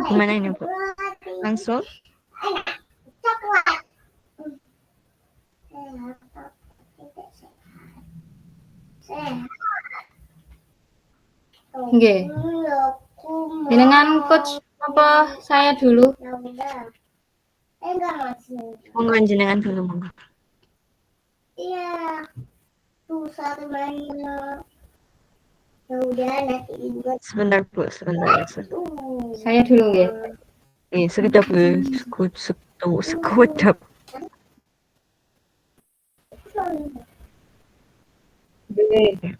Gimana ini, Bu? Langsung? Nggih. Jenengan coach apa saya dulu? Monggo jenengan dulu, monggo. Iya. Tuh satu main. Ya udah nanti ingat. Sebentar, Bu, sebentar. Saya dulu nggih. Sekejap, Bu. Sekejap. Nggih.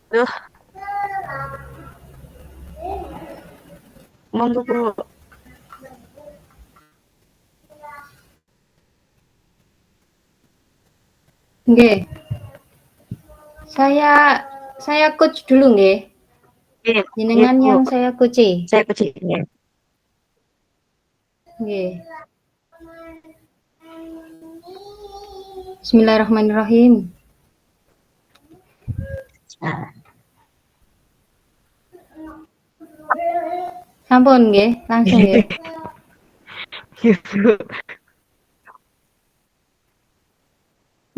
Duh, monggo, Bu. Nggih. Saya coach dulu nggih. Nggih, Jenengan Bu. yang saya coach. Saya kecil, ya. Nggih. Bismillahirrahmanirrahim. Nah, Sampun nggih, langsung nggih. iya, Bu.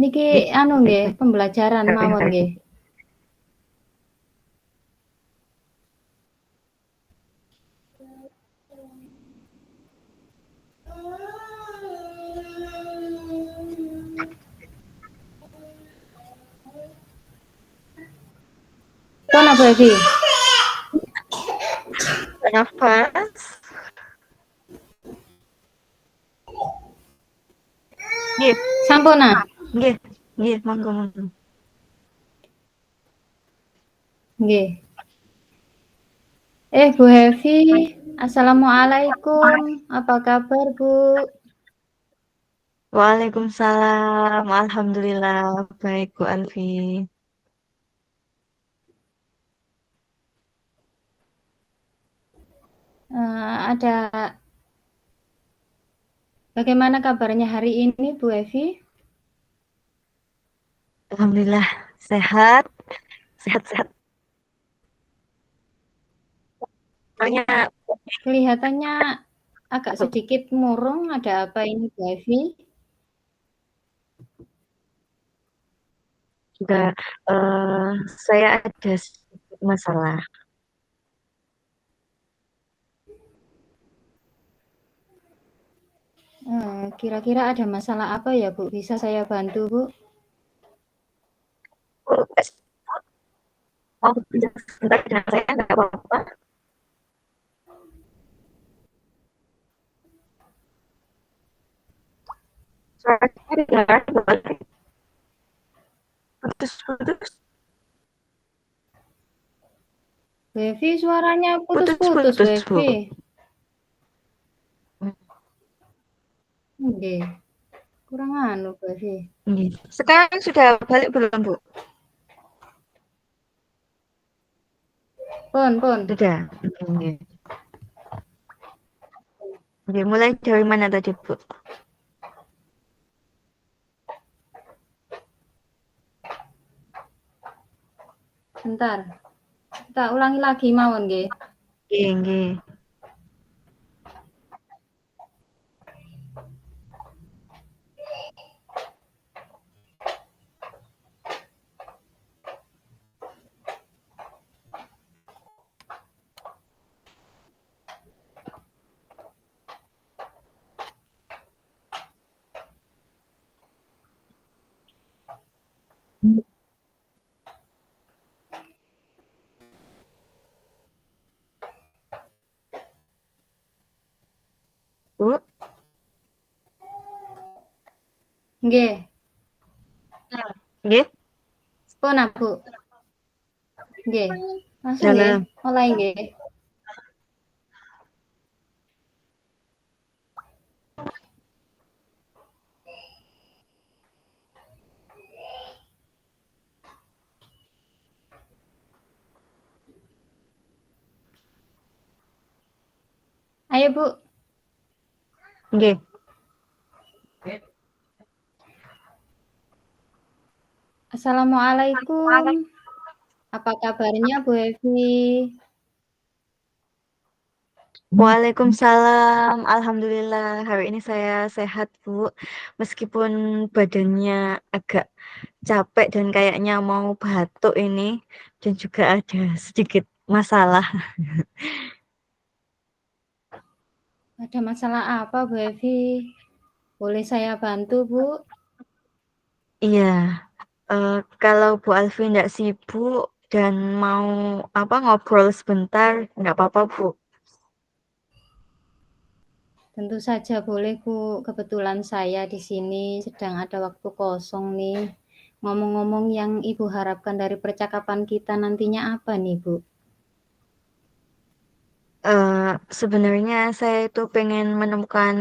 Niki anu nggih, pembelajaran mawon nggih. Pun apa lagi? Nafas. Nggih, Sampun ah. nggih, monggo. Nggih. Bu Hevi, Assalamualaikum. Apa kabar, Bu? Waalaikumsalam. Alhamdulillah baik, Bu Alfi. Ada bagaimana kabarnya hari ini, Bu Hevi? Alhamdulillah sehat. Sehat-sehat. Banyak. Kelihatannya agak sedikit murung. Ada apa ini, Bu Hevi? Juga saya ada sedikit masalah. Kira-kira ada masalah apa ya, Bu? Bisa saya bantu, Bu? Mau bicara sebentar dengan saya nggak apa-apa? Suaranya dengar boleh. Putus-putus. Bu Hevi, suaranya putus-putus, Bu Putus-putus, Bu. Hevi. Nggih. Kurang anu, Bu Hevi. Sekarang sudah balik belum, Bu? Pun. Sudah. Oke, mulai dari mana tadi, Bu? Bentar. Kita ulangi lagi mawon nggih. Nggih. Bu? Nggih. Nggih. Pun, Bu. Nggih. Langsung Dalam. nggih. Mulai nggih. Ayo, Bu. Nggih. Assalamualaikum. Apa kabarnya Bu Evi? Waalaikumsalam. Alhamdulillah hari ini saya sehat, Bu. Meskipun badannya agak capek dan kayaknya mau batuk ini dan juga ada sedikit masalah. Ada masalah apa, Bu Evi? Boleh saya bantu, Bu? Iya, kalau Bu Alfi nggak sibuk dan mau ngobrol sebentar, nggak apa-apa, Bu. Tentu saja boleh, Bu. Kebetulan saya di sini sedang ada waktu kosong nih. Ngomong-ngomong yang Ibu harapkan dari percakapan kita nantinya apa nih, Bu? Sebenarnya saya itu pengen menemukan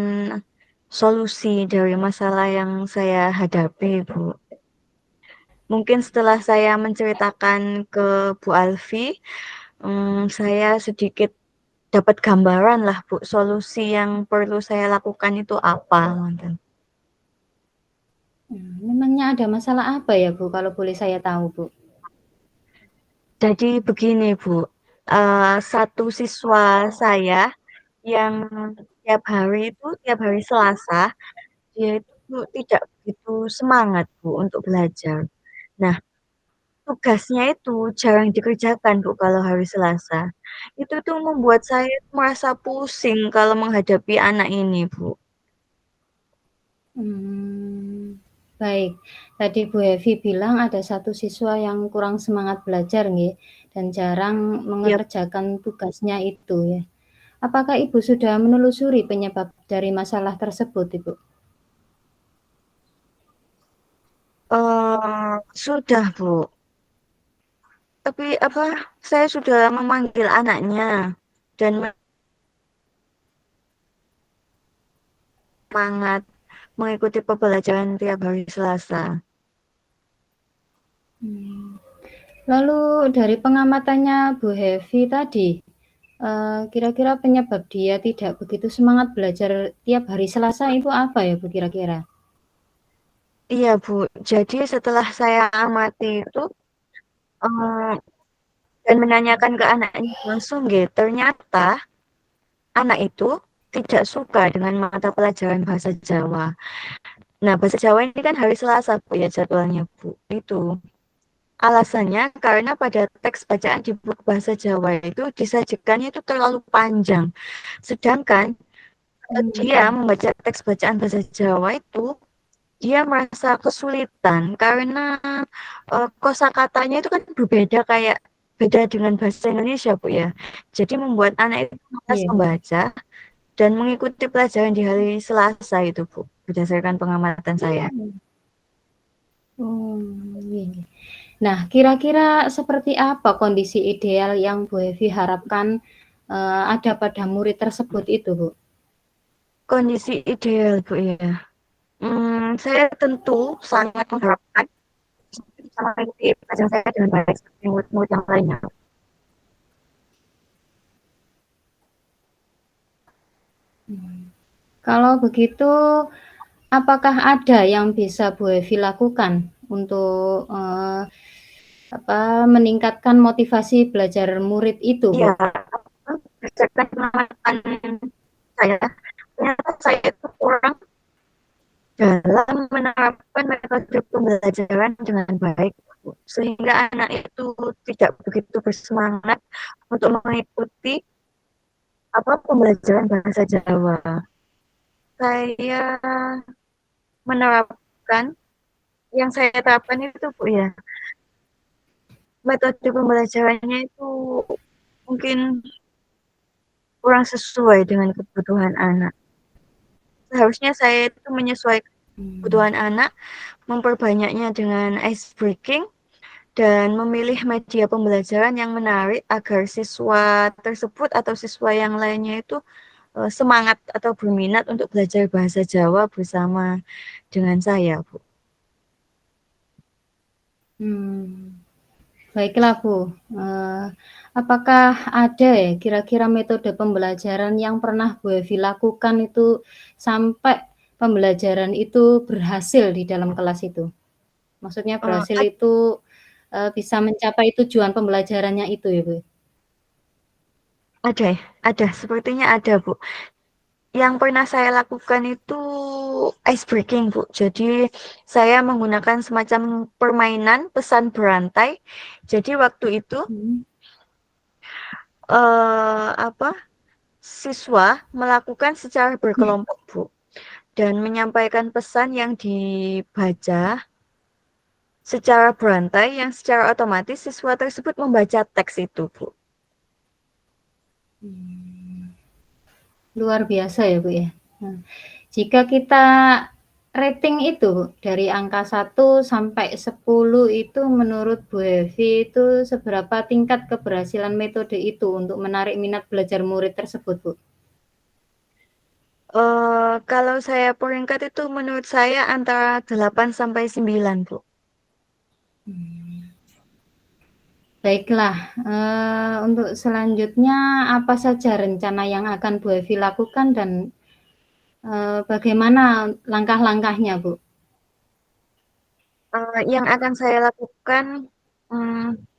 solusi dari masalah yang saya hadapi, Bu. Mungkin setelah saya menceritakan ke Bu Alfi, saya sedikit dapat gambaran lah, Bu, solusi yang perlu saya lakukan itu apa, ngoten. Memangnya ada masalah apa ya, Bu, kalau boleh saya tahu, Bu? Jadi begini, Bu, satu siswa saya yang tiap hari Selasa, dia itu tidak begitu semangat, Bu, untuk belajar. Nah, tugasnya itu jarang dikerjakan, Bu, kalau hari Selasa. Itu tuh membuat saya merasa pusing kalau menghadapi anak ini, Bu. Baik. Tadi Bu Evi bilang ada satu siswa yang kurang semangat belajar nggih, dan jarang Yap. mengerjakan tugasnya itu ya. Apakah Ibu sudah menelusuri penyebab dari masalah tersebut, Ibu? Sudah, Bu. Tapi saya sudah memanggil anaknya dan semangat mengikuti pembelajaran tiap hari Selasa. Lalu dari pengamatannya Bu Hevi tadi, kira-kira penyebab dia tidak begitu semangat belajar tiap hari Selasa itu apa ya, Bu, kira-kira? Iya, Bu. Jadi setelah saya amati itu dan menanyakan ke anaknya langsung gitu, ternyata anak itu tidak suka dengan mata pelajaran bahasa Jawa. Nah, bahasa Jawa ini kan hari Selasa, Bu, ya jadwalnya, Bu. Itu. Alasannya karena pada teks bacaan di buku bahasa Jawa itu disajikannya itu terlalu panjang. Sedangkan dia membaca teks bacaan bahasa Jawa itu dia merasa kesulitan karena kosakatanya itu kan berbeda kayak beda dengan bahasa Indonesia, Bu, ya. Jadi membuat anak itu malas Iya. membaca dan mengikuti pelajaran di hari Selasa itu, Bu, berdasarkan pengamatan saya. Oh, iya. Nah, kira-kira seperti apa kondisi ideal yang Bu Evi harapkan ada pada murid tersebut itu, Bu? Kondisi ideal, Bu, ya. Saya tentu sangat mengharapkan bisa mengikuti pelajaran saya dengan baik seperti murid-murid yang lainnya. Kalau begitu, apakah ada yang bisa Bu Evi lakukan untuk meningkatkan motivasi belajar murid itu, Bu? Iya, berdasarkan pengamatan saya, ternyata saya itu kurang dalam menerapkan metode pembelajaran dengan baik, Bu. Sehingga anak itu tidak begitu bersemangat untuk mengikuti pembelajaran bahasa Jawa. Saya menerapkan yang saya terapkan itu, Bu, ya, metode pembelajarannya itu mungkin kurang sesuai dengan kebutuhan anak. Seharusnya saya itu menyesuaikan kebutuhan anak, memperbanyaknya dengan ice breaking, dan memilih media pembelajaran yang menarik agar siswa tersebut atau siswa yang lainnya itu semangat atau berminat untuk belajar bahasa Jawa bersama dengan saya, Bu. Baiklah Bu, apakah ada ya kira-kira metode pembelajaran yang pernah Bu Evi lakukan itu sampai pembelajaran itu berhasil di dalam kelas itu? Maksudnya Eee, berhasil ad itu, bisa mencapai tujuan pembelajarannya itu ya Bu? ada ya? Ada, sepertinya ada, Bu. Yang pernah saya lakukan itu ice breaking, Bu. Jadi saya menggunakan semacam permainan pesan berantai. Jadi waktu itu, Mhm. apa, siswa melakukan secara berkelompok, Bu, dan menyampaikan pesan yang dibaca secara berantai yang secara otomatis siswa tersebut membaca teks itu, Bu. Luar biasa ya Bu ya. Nah, jika kita rating itu dari angka 1 sampai 10 itu menurut Bu Evi itu seberapa tingkat keberhasilan metode itu untuk menarik minat belajar murid tersebut, Bu? Kalau saya peringkat itu menurut saya antara 8 sampai 9, Bu. Baiklah, untuk selanjutnya apa saja rencana yang akan Bu Evi lakukan dan, bagaimana langkah-langkahnya, Bu? Yang akan saya lakukan,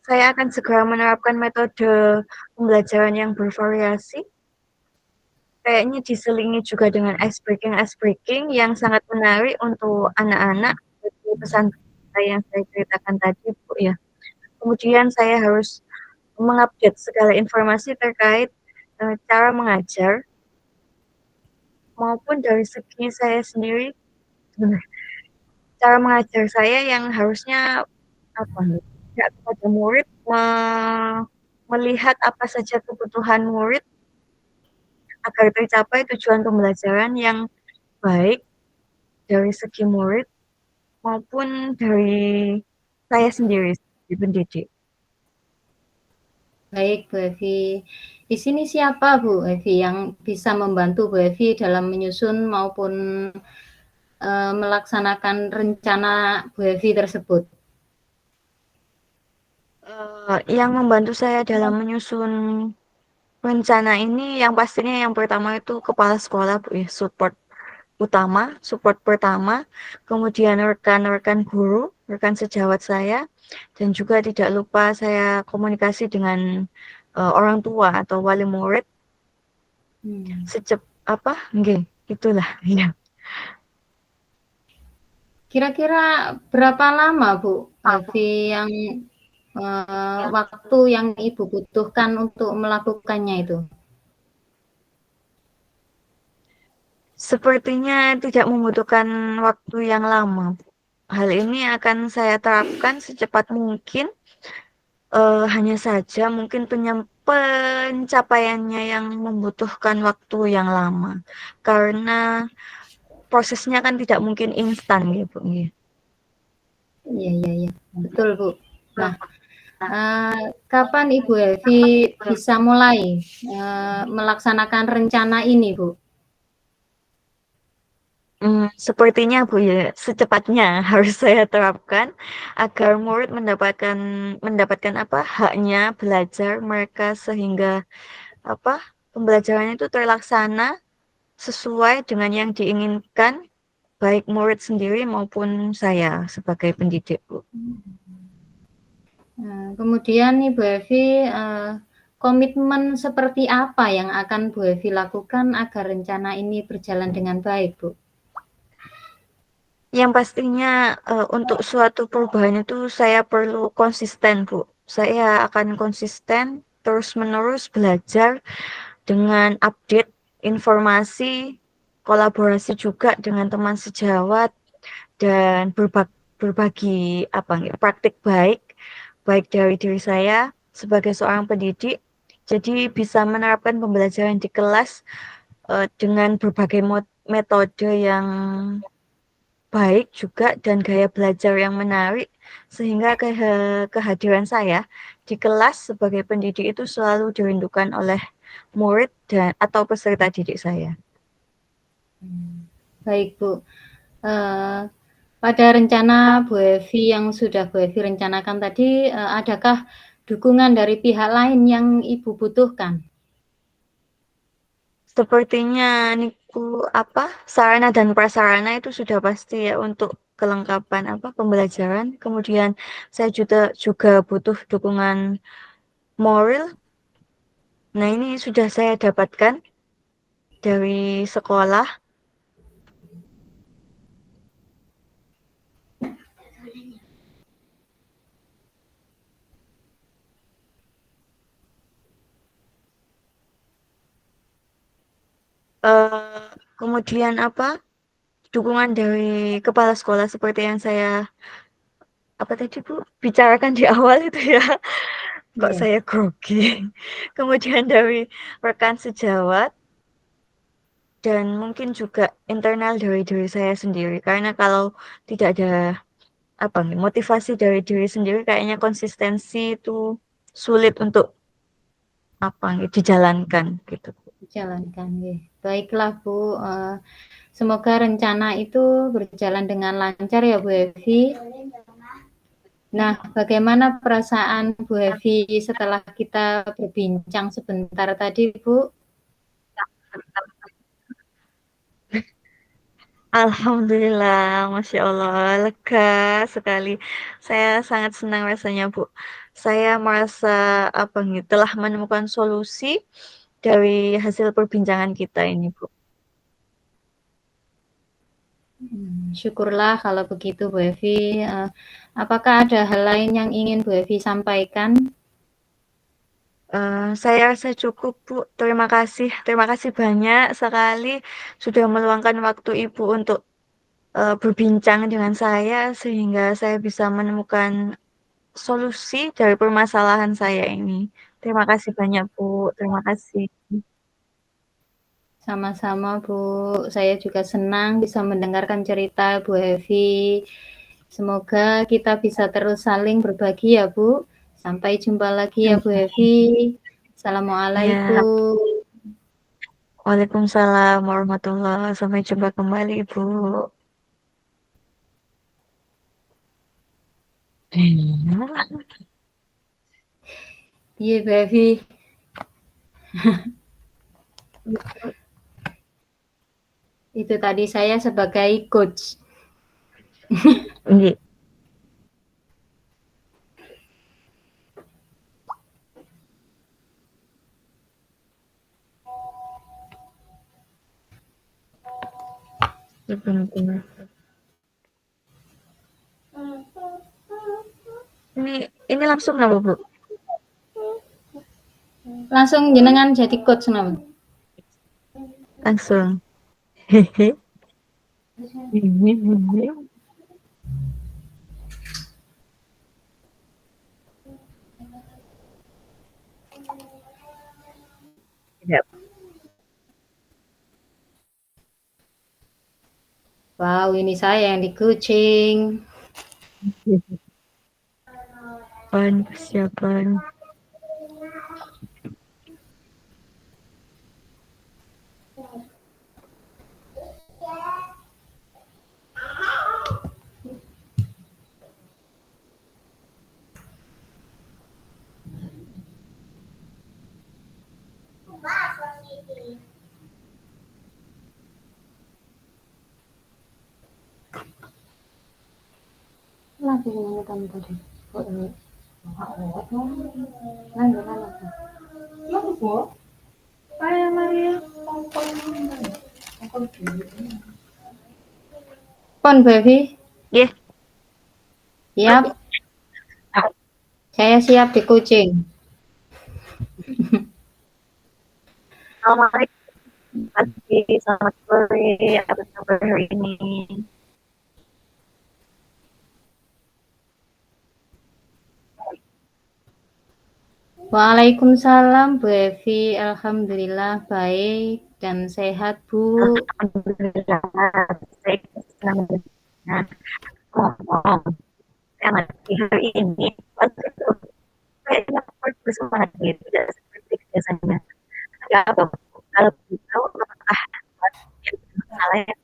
saya akan segera menerapkan metode pembelajaran yang bervariasi. Kayaknya diselingi juga dengan ice breaking yang sangat menarik untuk anak-anak, seperti pesan yang saya ceritakan tadi, Bu, ya. Kemudian saya harus mengupdate segala informasi terkait, cara mengajar maupun dari segi saya sendiri, cara mengajar saya yang harusnya apa ya, kepada murid melihat apa saja kebutuhan murid agar tercapai tujuan pembelajaran yang baik dari segi murid maupun dari saya sendiri sebagai pendidik. Baik, Bu Evi. Di sini siapa Bu Evi yang bisa membantu Bu Evi dalam menyusun maupun, melaksanakan rencana Bu Evi tersebut? Yang membantu saya dalam menyusun rencana ini yang pastinya yang pertama itu kepala sekolah, Bu, ya, support pertama, kemudian rekan-rekan guru, rekan sejawat saya, dan juga tidak lupa saya komunikasi dengan, orang tua atau wali murid nggih, itulah, iya. Kira-kira berapa lama Bu Evi yang, waktu yang Ibu butuhkan untuk melakukannya itu? Sepertinya tidak membutuhkan waktu yang lama. Hal ini akan saya terapkan secepat mungkin, hanya saja mungkin pencapaiannya yang membutuhkan waktu yang lama, karena prosesnya kan tidak mungkin instan gitu, nggih. Iya iya iya, betul Bu. Nah, kapan Ibu Evi bisa mulai, melaksanakan rencana ini Bu? Sepertinya Bu ya, secepatnya harus saya terapkan agar murid mendapatkan apa, haknya belajar mereka sehingga apa, pembelajarannya itu terlaksana sesuai dengan yang diinginkan baik murid sendiri maupun saya sebagai pendidik, Bu. Kemudian Ibu Evi, komitmen seperti apa yang akan Bu Evi lakukan agar rencana ini berjalan dengan baik, Bu? Yang pastinya, untuk suatu perubahan itu saya perlu konsisten, Bu. Saya akan konsisten terus-menerus belajar dengan update informasi, kolaborasi juga dengan teman sejawat, dan berbagi praktik baik, baik dari diri saya sebagai seorang pendidik, jadi bisa menerapkan pembelajaran di kelas, dengan berbagai metode yang baik juga dan gaya belajar yang menarik, sehingga kehadiran saya di kelas sebagai pendidik itu selalu dirindukan oleh murid atau peserta didik saya. Baik, Bu. Eee, Pada rencana Bu Evi yang sudah Bu Evi rencanakan tadi, adakah dukungan dari pihak lain yang Ibu butuhkan? Sepertinya niku sarana dan prasarana itu sudah pasti ya untuk kelengkapan pembelajaran. Kemudian saya juga butuh dukungan moral. Nah, ini sudah saya dapatkan dari sekolah. Kemudian dukungan dari kepala sekolah seperti yang saya tadi Bu bicarakan di awal itu ya. Kok Iya. saya grogi. Kemudian dari rekan sejawat dan mungkin juga internal dari diri saya sendiri. Karena kalau tidak ada motivasi dari diri sendiri kayaknya konsistensi itu sulit untuk dijalankan gitu. Dijalankan, nggih. Baiklah Bu, semoga rencana itu berjalan dengan lancar ya Bu Evi. Nah, bagaimana perasaan Bu Evi setelah kita berbincang sebentar tadi Bu? Alhamdulillah, Masya Allah, lega sekali. Saya sangat senang rasanya, Bu. Saya merasa telah menemukan solusi dari hasil perbincangan kita ini, Bu. Syukurlah kalau begitu Bu Evi. Apakah ada hal lain yang ingin Bu Evi sampaikan? Saya rasa cukup, Bu. Terima kasih banyak sekali sudah meluangkan waktu Ibu untuk berbincang dengan saya sehingga saya bisa menemukan solusi dari permasalahan saya ini. Terima kasih banyak, Bu. Terima kasih. Sama-sama Bu, saya juga senang bisa mendengarkan cerita Bu Evi. Semoga kita bisa terus saling berbagi ya Bu. Sampai jumpa lagi ya Bu Evi. Ya, Assalamualaikum. Waalaikumsalam warahmatullahi. Sampai jumpa kembali, Ibu. Iya. Iya Bu Evi. Itu tadi saya sebagai coach. Nggih. Bener. Ini langsung napa, Bu? Langsung jenengan jadi coach napa? Langsung. Hehe. Ya. Wow, ini saya yang di coaching. Persiapan. Langsung nanya kamu tadi. Pon baby. Nggih. Siap. Saya siap di coaching. Assalamualaikum. Selamat sore. Apa kabar hari ini? Waalaikumsalam Bu Evi. Alhamdulillah baik dan sehat Bu. Alhamdulillah. Saya senang dengan karena di hari ini saya dapat bersemangat gitu, tidak seperti biasanya. Ya, kalau tahu apakah masalah yang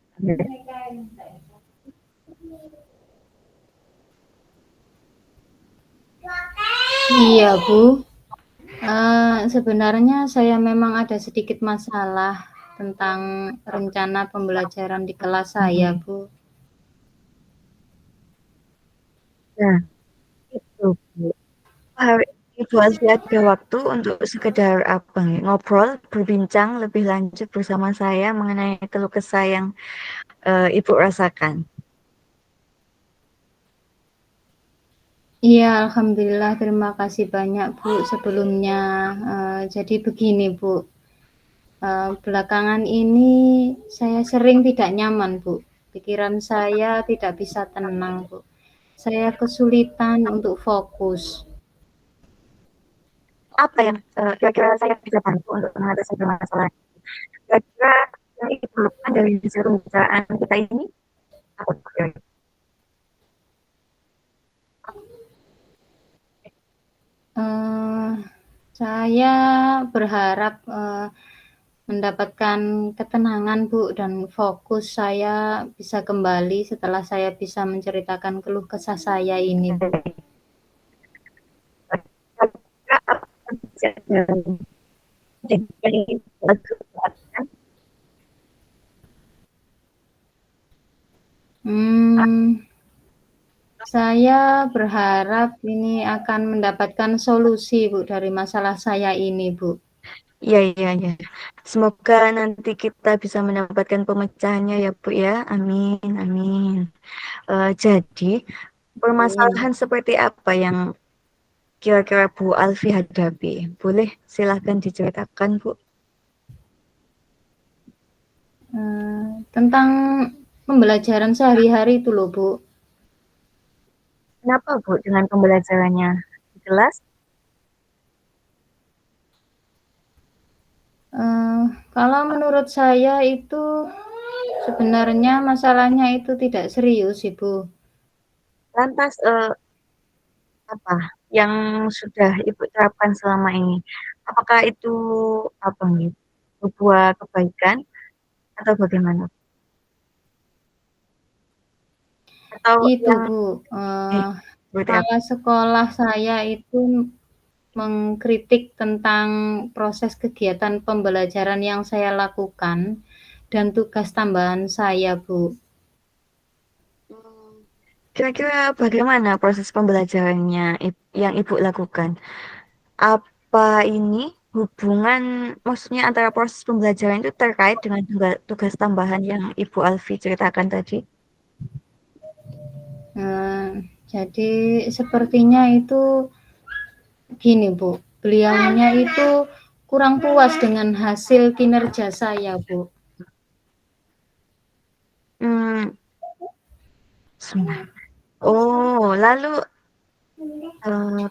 Iya, Bu. Sebenarnya saya memang ada sedikit masalah tentang rencana pembelajaran di kelas saya, Bu. Nah, itu, Bu. Hari Ibu Alfi ada waktu untuk sekedar apa nih, ngobrol, berbincang lebih lanjut bersama saya mengenai keluh kesah yang Ibu rasakan. Iya, alhamdulillah terima kasih banyak, Bu, sebelumnya. Jadi begini, Bu, belakangan ini saya sering tidak nyaman, Bu. Pikiran saya tidak bisa tenang, Bu. Saya kesulitan untuk fokus. Apa yang kira-kira saya bisa bantu untuk mengatasi permasalahan ini? Kira-kira yang Ibu lakukan dari hasil pembicaraan kita ini apa kira-kira? Eh, saya berharap mendapatkan ketenangan, Bu, dan fokus saya bisa kembali setelah saya bisa menceritakan keluh kesah saya ini, Bu. Kira-kira apa yang bisa dari Ibu lakukan? Saya berharap ini akan mendapatkan solusi, Bu, dari masalah saya ini, Bu. Iya, iya, iya. Semoga nanti kita bisa mendapatkan pemecahannya ya, Bu ya. Amin, amin. Jadi, permasalahan seperti apa yang kira-kira Bu Alfi hadapi? Boleh silahkan diceritakan, Bu. Tentang pembelajaran sehari-hari itu loh, Bu. Kenapa, Bu, dengan pembelajarannya di kelas? Kalau menurut saya itu sebenarnya masalahnya itu tidak serius, Ibu. Lantas, apa yang sudah Ibu terapkan selama ini? Apakah itu apa nih, sebuah kebaikan atau bagaimana? Atau Itu, yang Bu, seperti apa? kepala sekolah saya itu mengkritik tentang proses kegiatan pembelajaran yang saya lakukan dan tugas tambahan saya, Bu. Kira-kira bagaimana proses pembelajarannya yang Ibu lakukan? Apa ini hubungan, maksudnya antara proses pembelajaran itu terkait dengan tugas tambahan yang Ibu Alfi ceritakan tadi? Jadi sepertinya itu gini, Bu, beliaunya itu kurang puas dengan hasil kinerja saya, Bu. Hmm, oh, lalu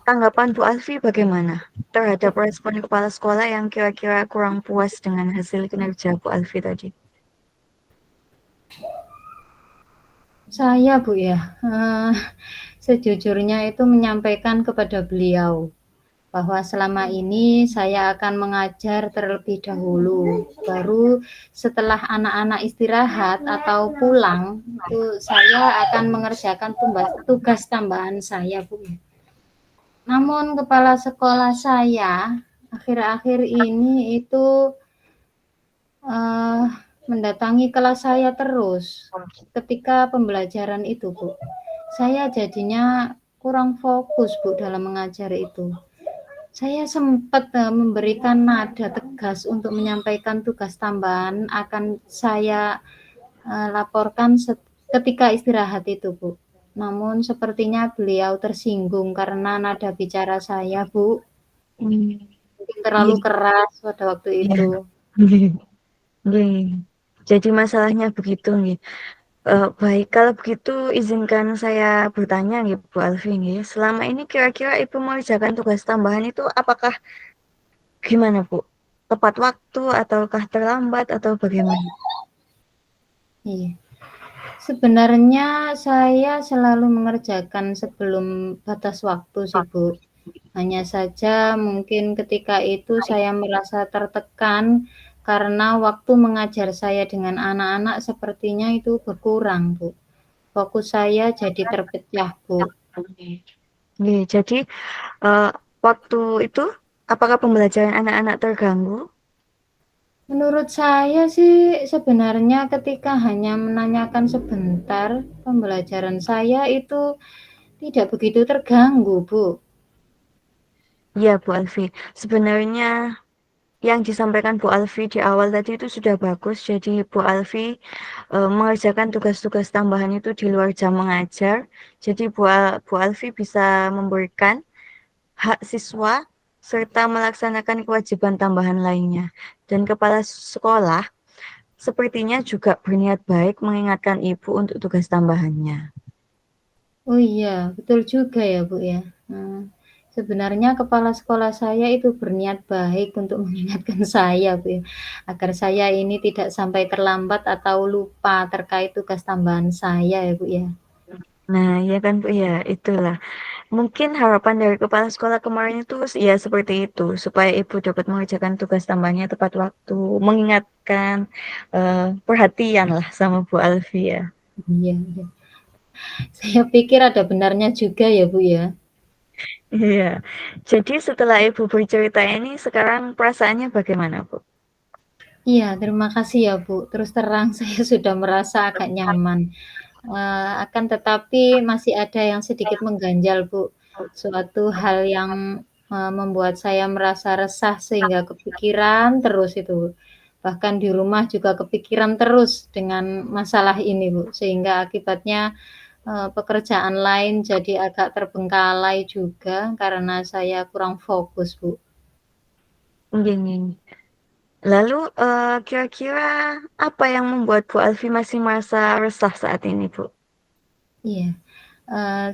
tanggapan Bu Alfi bagaimana terhadap respon kepala sekolah yang kira-kira kurang puas dengan hasil kinerja Bu Alfi tadi? Saya, Bu, ya, sejujurnya itu menyampaikan kepada beliau bahwa selama ini saya akan mengajar terlebih dahulu, baru setelah anak-anak istirahat atau pulang, itu saya akan mengerjakan tugas tambahan saya, Bu. Namun kepala sekolah saya akhir-akhir ini itu uh, mendatangi kelas saya terus ketika pembelajaran itu, Bu. Saya jadinya kurang fokus, Bu, dalam mengajar itu. Saya sempat memberikan nada tegas untuk menyampaikan tugas tambahan akan saya laporkan ketika istirahat itu, Bu. Namun sepertinya beliau tersinggung karena nada bicara saya, Bu. Hmm, Mungkin terlalu iya, keras pada waktu iya. itu. Nggih. Jadi masalahnya begitu nggih. Baik, kalau begitu izinkan saya bertanya nggih Bu Alfi nggih. Selama ini kira-kira Ibu mengerjakan tugas tambahan itu apakah gimana Bu? Tepat waktu ataukah terlambat atau bagaimana? Iya. Sebenarnya saya selalu mengerjakan sebelum batas waktu sih, Bu. Hanya saja mungkin ketika itu saya merasa tertekan karena waktu mengajar saya dengan anak-anak sepertinya itu berkurang, Bu. Fokus saya jadi terpecah, Bu. Oke. Nggih, jadi, eee, waktu itu, apakah pembelajaran anak-anak terganggu? Menurut saya sih sebenarnya ketika hanya menanyakan sebentar, pembelajaran saya itu tidak begitu terganggu, Bu. Iya, Bu Alfi. Sebenarnya yang disampaikan Bu Alfi di awal tadi itu sudah bagus. Jadi Bu Alfi mengerjakan tugas-tugas tambahan itu di luar jam mengajar. Jadi Bu Alfi bisa memberikan hak siswa serta melaksanakan kewajiban tambahan lainnya. Dan kepala sekolah sepertinya juga berniat baik mengingatkan ibu untuk tugas tambahannya. Oh iya, betul juga ya, Bu, ya. Sebenarnya kepala sekolah saya itu berniat baik untuk mengingatkan saya, Bu, ya, agar saya ini tidak sampai terlambat atau lupa terkait tugas tambahan saya ya, Bu, ya. Nah, ya kan Bu, ya itulah. Mungkin harapan dari kepala sekolah kemarin itu ya seperti itu, supaya ibu dapat mengerjakan tugas tambahnya tepat waktu, mengingatkan, perhatian lah sama Bu Alfi ya. Iya iya. Saya pikir ada benarnya juga ya, Bu, ya. Iya. Jadi setelah ibu bercerita ini, sekarang perasaannya bagaimana Bu? Iya, terima kasih ya, Bu. Terus terang saya sudah merasa agak nyaman. Akan tetapi masih ada yang sedikit mengganjal, Bu. Suatu hal yang, membuat saya merasa resah sehingga kepikiran terus itu, Bu. Bahkan di rumah juga kepikiran terus dengan masalah ini, Bu. Sehingga akibatnya, pekerjaan lain jadi agak terbengkalai juga karena saya kurang fokus, Bu. Nggih nggih. Lalu, kira-kira apa yang membuat Bu Alfi masih merasa resah saat ini Bu? Iya.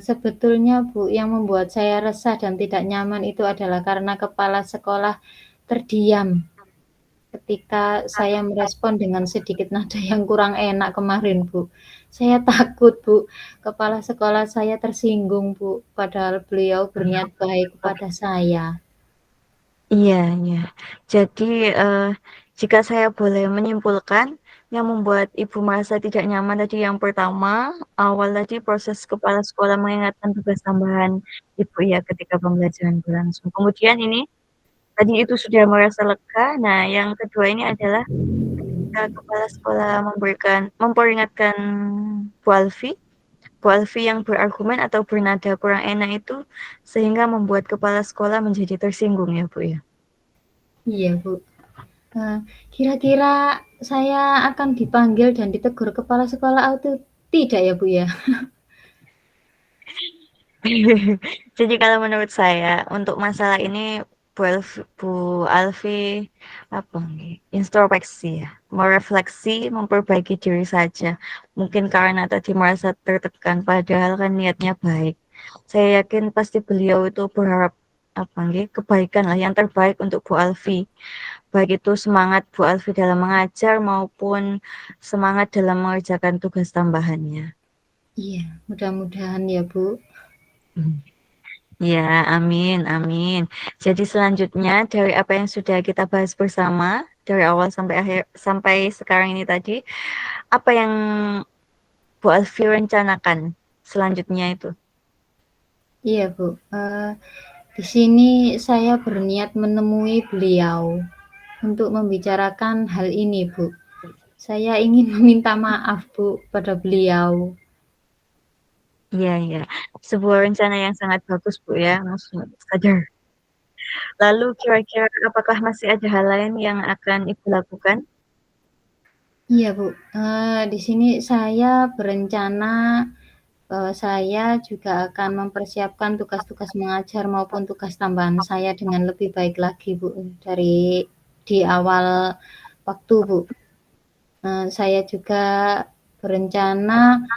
Sebetulnya, Bu, yang membuat saya resah dan tidak nyaman itu adalah karena kepala sekolah terdiam ketika saya merespon dengan sedikit nada yang kurang enak kemarin, Bu. Saya takut, Bu, kepala sekolah saya tersinggung, Bu, padahal beliau berniat baik kepada saya. Iya iya. Jadi, jika saya boleh menyimpulkan, yang membuat Ibu merasa tidak nyaman tadi yang pertama, awal tadi proses kepala sekolah mengingatkan tugas tambahan Ibu ya ketika pembelajaran berlangsung. Kemudian ini, tadi itu sudah merasa lega, nah yang kedua ini adalah ketika kepala sekolah memperingatkan Bu Alfi, Bu Alfi yang berargumen atau bernada kurang enak itu, sehingga membuat kepala sekolah menjadi tersinggung ya Bu ya? Iya, Bu. Eee, Kira-kira saya akan dipanggil dan ditegur kepala sekolah atau tidak ya, Bu, ya? Jadi kalau menurut saya, untuk masalah ini Bu Alfi apa nih, introspeksi ya, merefleksi, memperbaiki diri saja. Mungkin karena tadi merasa tertekan, padahal kan niatnya baik. Saya yakin pasti beliau itu berharap apa nih, kebaikan lah, yang terbaik untuk Bu Alfi. Baik itu semangat Bu Alfi dalam mengajar maupun semangat dalam mengerjakan tugas tambahannya. Iya, mudah-mudahan ya, Bu. Ya, amin, amin. Jadi selanjutnya dari apa yang sudah kita bahas bersama dari awal sampai akhir sampai sekarang ini tadi, apa yang Bu Alfi rencanakan selanjutnya itu? Iya, Bu, di sini saya berniat menemui beliau untuk membicarakan hal ini, Bu. Saya ingin meminta maaf, Bu, pada beliau. Iya, iya. Sebuah rencana yang sangat bagus, Bu ya, maksud sadar. Lalu kira-kira apakah masih ada hal lain yang akan Ibu lakukan? Iya, Bu, di sini saya berencana, saya juga akan mempersiapkan tugas-tugas mengajar maupun tugas tambahan saya dengan lebih baik lagi, Bu, dari di awal waktu, Bu. Saya juga berencana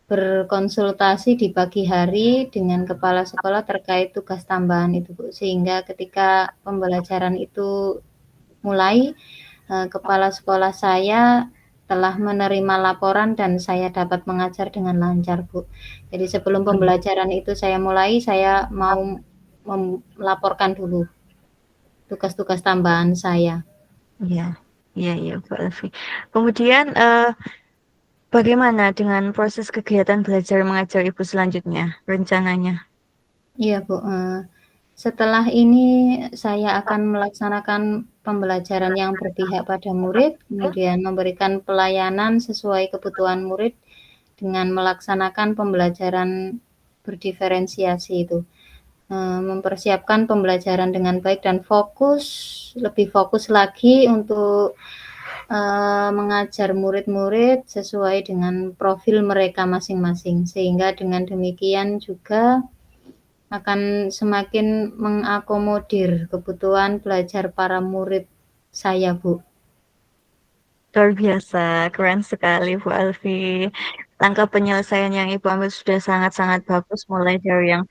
berkonsultasi di pagi hari dengan kepala sekolah terkait tugas tambahan itu, Bu. Sehingga ketika pembelajaran itu mulai, kepala sekolah saya telah menerima laporan dan saya dapat mengajar dengan lancar, Bu. Jadi sebelum pembelajaran itu saya mulai, saya mau melaporkan dulu tugas-tugas tambahan saya. Iya, iya, iya, Bu Alfi. Kemudian, bagaimana dengan proses kegiatan belajar mengajar Ibu selanjutnya, rencananya? Iya, Bu, Setelah ini saya akan melaksanakan pembelajaran yang berpihak pada murid, kemudian memberikan pelayanan sesuai kebutuhan murid dengan melaksanakan pembelajaran berdiferensiasi itu. Mempersiapkan pembelajaran dengan baik dan lebih fokus lagi untuk mengajar murid-murid sesuai dengan profil mereka masing-masing, sehingga dengan demikian juga akan semakin mengakomodir kebutuhan belajar para murid saya, Bu. Luar biasa, keren sekali Bu Alfi. Langkah penyelesaian yang Ibu ambil sudah sangat-sangat bagus, mulai dari yang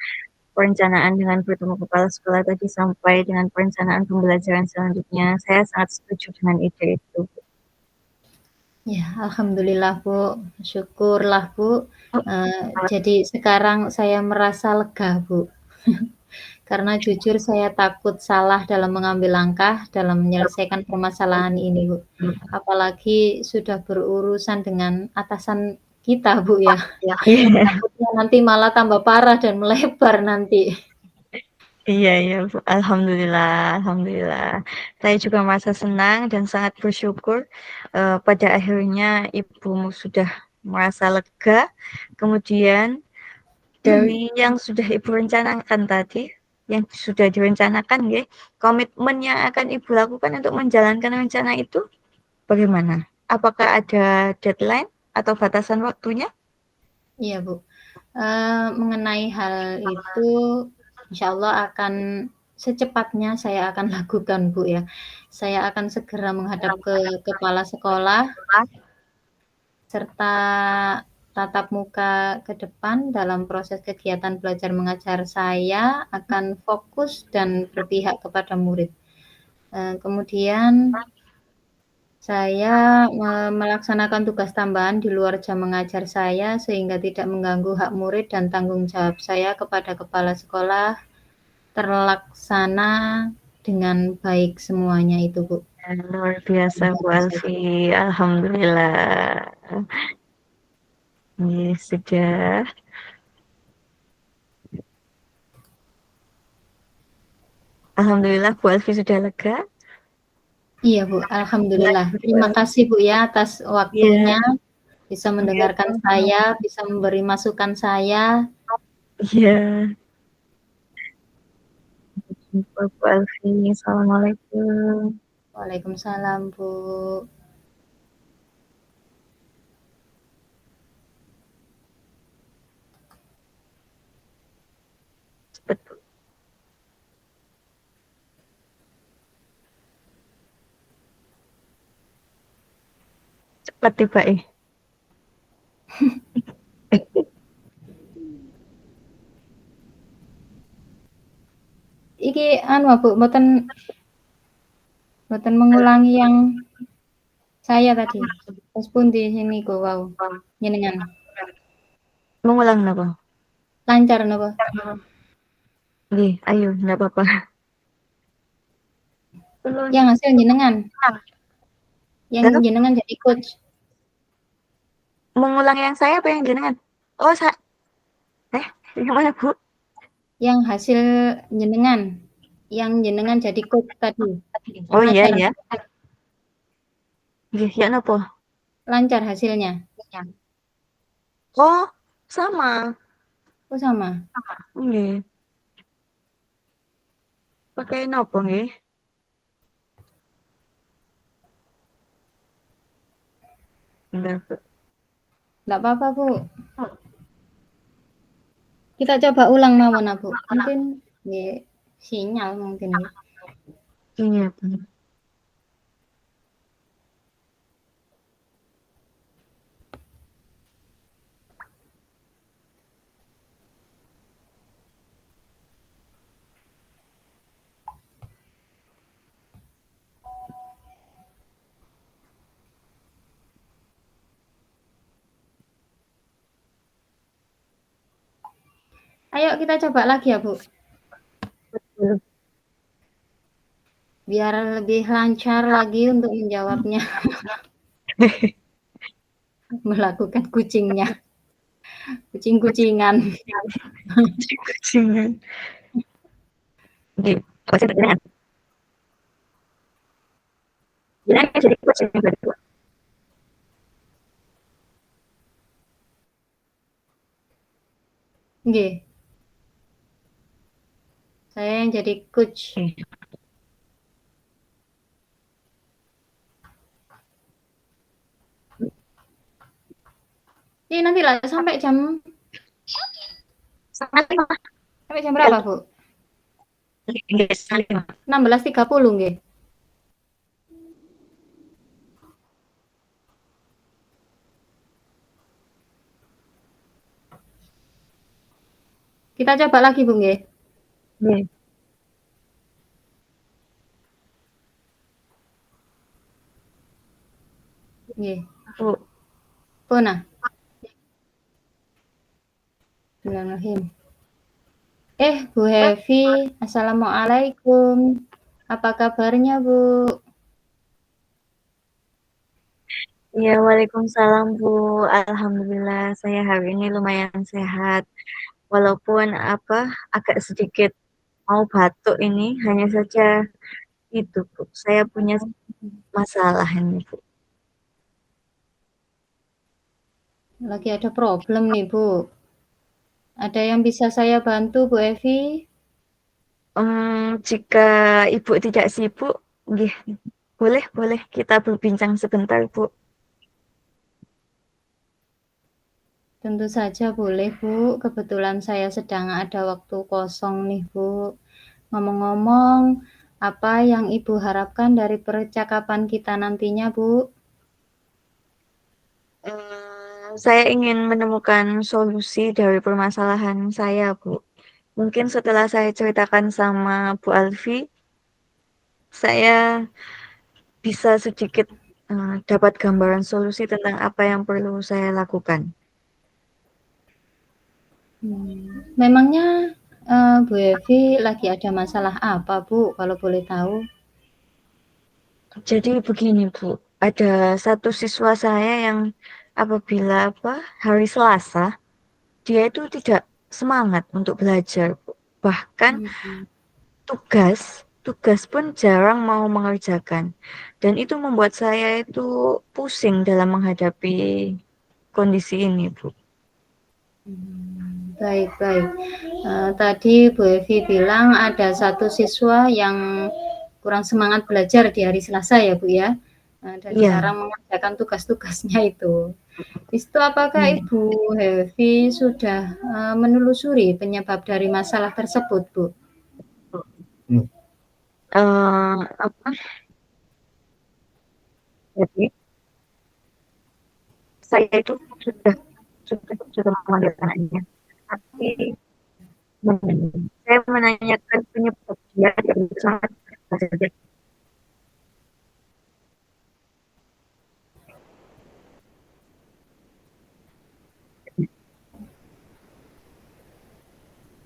perencanaan dengan bertemu kepala sekolah tadi sampai dengan perencanaan pembelajaran selanjutnya. Saya sangat setuju dengan ide itu. Ya, alhamdulillah Bu, syukurlah Bu. Jadi sekarang saya merasa lega Bu. Karena jujur saya takut salah dalam mengambil langkah dalam menyelesaikan permasalahan ini Bu. Apalagi sudah berurusan dengan atasan kita Bu ya. Takutnya nanti malah tambah parah dan melebar nanti. Iya Bu. Alhamdulillah, alhamdulillah. Saya juga merasa senang dan sangat bersyukur pada akhirnya Ibumu sudah merasa lega. Kemudian dari yang sudah Ibu rencanakan tadi, yang sudah direncanakan ya, komitmen yang akan Ibu lakukan untuk menjalankan rencana itu bagaimana? Apakah ada deadline atau batasan waktunya? Iya Bu. Mengenai hal itu insya Allah akan secepatnya saya akan lakukan Bu ya. Saya akan segera menghadap ke kepala sekolah serta tatap muka ke depan dalam proses kegiatan belajar mengajar saya akan fokus dan berpihak kepada murid. Kemudian saya melaksanakan tugas tambahan di luar jam mengajar saya sehingga tidak mengganggu hak murid dan tanggung jawab saya kepada kepala sekolah terlaksana dengan baik semuanya itu, Bu. Luar biasa Bu Alfi, alhamdulillah. Ini sudah. Alhamdulillah Bu Alfi sudah lega. Iya Bu, alhamdulillah. Terima kasih Bu ya atas waktunya, bisa mendengarkan saya, bisa memberi masukan saya. Iya. Bu Alfi, assalamualaikum. Waalaikumsalam Bu. Betul. Cepat tiba Iki Bu, mboten mengulangi yang saya tadi. Terus pun di sini go wow. Nyenengan. Mengulang napa? Lancar napa? Nggih, ayo enggak apa-apa. Yang hasil jenengan. Yang jenengan jadi coach. Mengulang yang saya apa yang jenengan? Oh, yang mana Bu? Yang hasil jenengan. Yang jenengan jadi coach tadi. Oh iya ya. Nggih, ya napa? Lancar hasilnya. Oh, sama. Oh sama. Nggih. Pakai napa nggih? Bentar. Enggak apa-apa, Bu. Kita coba ulang mawon, Bu. Mungkin sinyal mungkin. Iya, benar. Ayo kita coba lagi ya, Bu. Betul. Biar lebih lancar lagi untuk menjawabnya. Melakukan kucingnya. Kucing-kucingan. Kucing-kucingan. Nggih, boten jenengan. Jenengan jadi coach yang berdua. Nggih. Saya yang jadi coach. Ini nanti lah sampai jam Setengah 5. sampai jam berapa, Bu? Nggih, setengah 5. 16.30 nggih. Kita coba lagi, Bu, nggih. Nggih. Nggih. Bu. Punah. Bismillahirrahmanirrahim. Bu Hevi, Assalamualaikum. Apa kabarnya, Bu? Iya, waalaikumsalam Bu. Alhamdulillah saya hari ini lumayan sehat. Walaupun agak sedikit mau batuk ini, hanya saja itu Bu, saya punya masalah ini Bu. Lagi ada problem nih, Bu. Ada yang bisa saya bantu, Bu Evi? Jika Ibu tidak sibuk, nggih, boleh kita berbincang sebentar Bu. Tentu saja boleh, Bu. Kebetulan saya sedang ada waktu kosong nih, Bu. Ngomong-ngomong, apa yang Ibu harapkan dari percakapan kita nantinya, Bu? Saya ingin menemukan solusi dari permasalahan saya Bu. Mungkin setelah saya ceritakan sama Bu Alfi, saya bisa sedikit dapat gambaran solusi tentang apa yang perlu saya lakukan. Memangnya Bu Evi lagi ada masalah apa, Bu, kalau boleh tahu? Jadi begini Bu, ada satu siswa saya yang apabila hari Selasa, dia itu tidak semangat untuk belajar Bu. Bahkan tugas pun jarang mau mengerjakan. Dan itu membuat saya itu pusing dalam menghadapi kondisi ini Bu. Baik. Tadi Bu Evi bilang ada satu siswa yang kurang semangat belajar di hari Selasa ya, Bu ya? Dan Iya. jarang mengerjakan tugas-tugasnya itu. Itu apakah Ibu Hevi sudah menelusuri penyebab dari masalah tersebut, Bu? Jadi saya itu sudah memanggil anaknya, tapi saya menanyakan penyebab dia tidak sangat saja.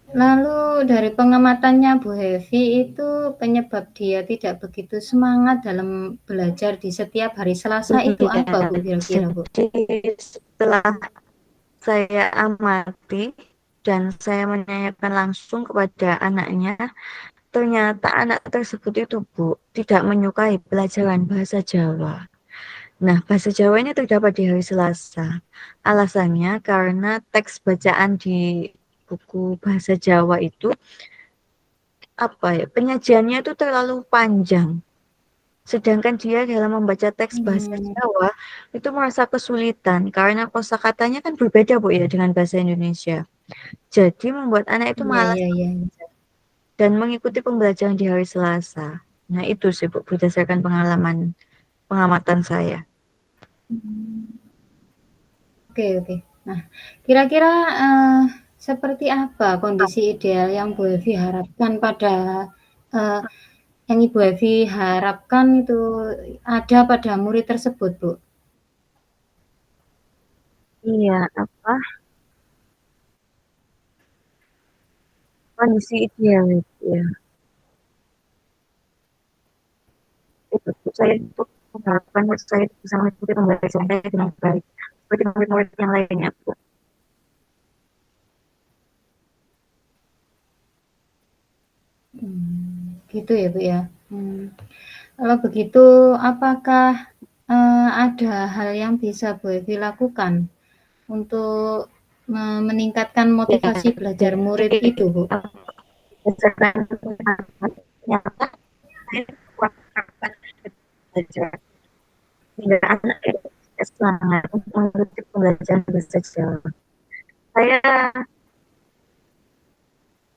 Lalu dari pengamatannya Bu Hevi itu penyebab dia tidak begitu semangat dalam belajar di setiap hari Selasa itu apa Bu kira-kira Bu? Jadi setelah saya amati dan saya menanyakan langsung kepada anaknya, ternyata anak tersebut itu Bu tidak menyukai pelajaran bahasa Jawa. Nah, bahasa Jawa ini terdapat di hari Selasa. Alasannya karena teks bacaan di buku bahasa Jawa itu penyajiannya itu terlalu panjang. Sedangkan dia dalam membaca teks bahasa Jawa itu merasa kesulitan karena kosakatanya kan berbeda Bu ya dengan bahasa Indonesia. Jadi membuat anak itu malas dan mengikuti pembelajaran di hari Selasa. Nah, itu sih Bu berdasarkan pengamatan saya. Oke. Nah, kira-kira seperti apa kondisi ideal yang Bu Evi harapkan pada yang Ibu Evi harapkan itu ada pada murid tersebut, Bu? Iya, kondisi ideal itu ya. Itu saya itu mengharapkan saya bisa mengikuti pembelajaran saya dengan baik seperti murid-murid yang lainnya Bu. Gitu ya, Bu, ya? Kalau begitu apakah, ada hal yang bisa Bu Evi lakukan untuk meningkatkan Ya, motivasi belajar murid jadi itu, Bu? berdasarkan pengalaman nyata saya melakukan belajar hingga anak itu semangat untuk mengikuti pembelajaran bahasa Jawa. Saya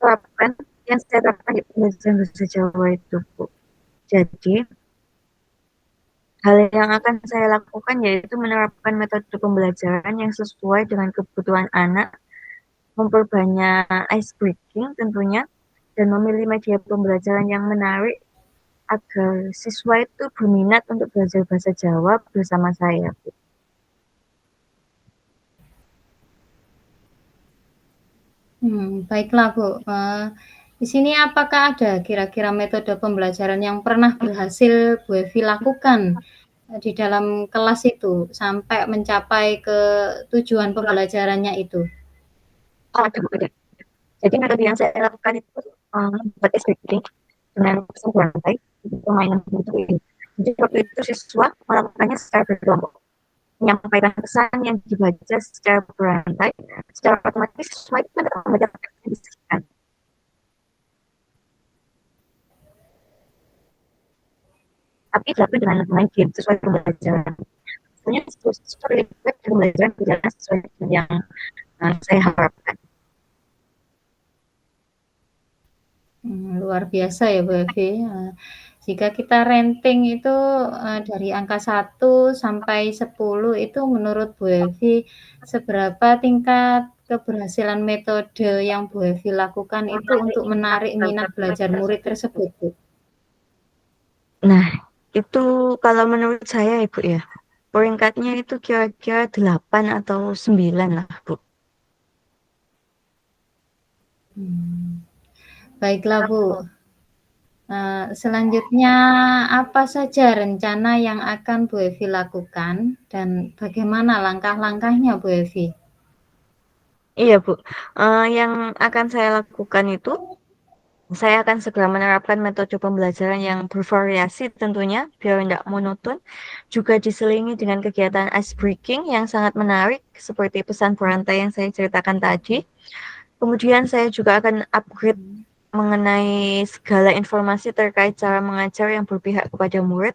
terapkan yang saya terapkan di pembelajaran bahasa Jawa itu, Bu. Jadi hal yang akan saya lakukan yaitu menerapkan metode pembelajaran yang sesuai dengan kebutuhan anak, memperbanyak ice breaking tentunya, dan memilih media pembelajaran yang menarik agar siswa itu berminat untuk belajar bahasa Jawa bersama saya, Bu. Baiklah, Bu. Di sini apakah ada kira-kira metode pembelajaran yang pernah berhasil Bu Evi lakukan di dalam kelas itu sampai mencapai ke tujuan pembelajarannya itu? Ada. Jadi metode yang saya lakukan itu buat speaking dengan pesan berantai, permainan bentuk ini. Jadi waktu itu siswa melakukannya secara berkelompok, menyampaikan pesan yang dibaca secara berantai, secara otomatis siswa itu kan akan membaca teks yang disediakan. Tapi dilakukan dengan bermain game sesuai pembelajaran. Sebenarnya siswa relate pembelajaran berjalan sesuai dengan yang saya harapkan. Luar biasa ya Bu Evi, jika kita rating itu, dari angka 1 sampai 10 itu menurut Bu Evi seberapa tingkat keberhasilan metode yang Bu Evi lakukan itu untuk menarik minat belajar murid tersebut, Bu? Nah, itu kalau menurut saya Ibu ya, peringkatnya itu kira-kira 8 atau 9 lah, Bu. Baiklah, Bu. Selanjutnya apa saja rencana yang akan Bu Evi lakukan dan bagaimana langkah-langkahnya Bu Evi? Iya, Bu. Yang akan saya lakukan itu, saya akan segera menerapkan metode pembelajaran yang bervariasi tentunya, biar tidak monoton. Juga diselingi dengan kegiatan ice breaking yang sangat menarik, seperti pesan berantai yang saya ceritakan tadi. Kemudian saya juga akan upgrade mengenai segala informasi terkait cara mengajar yang berpihak kepada murid,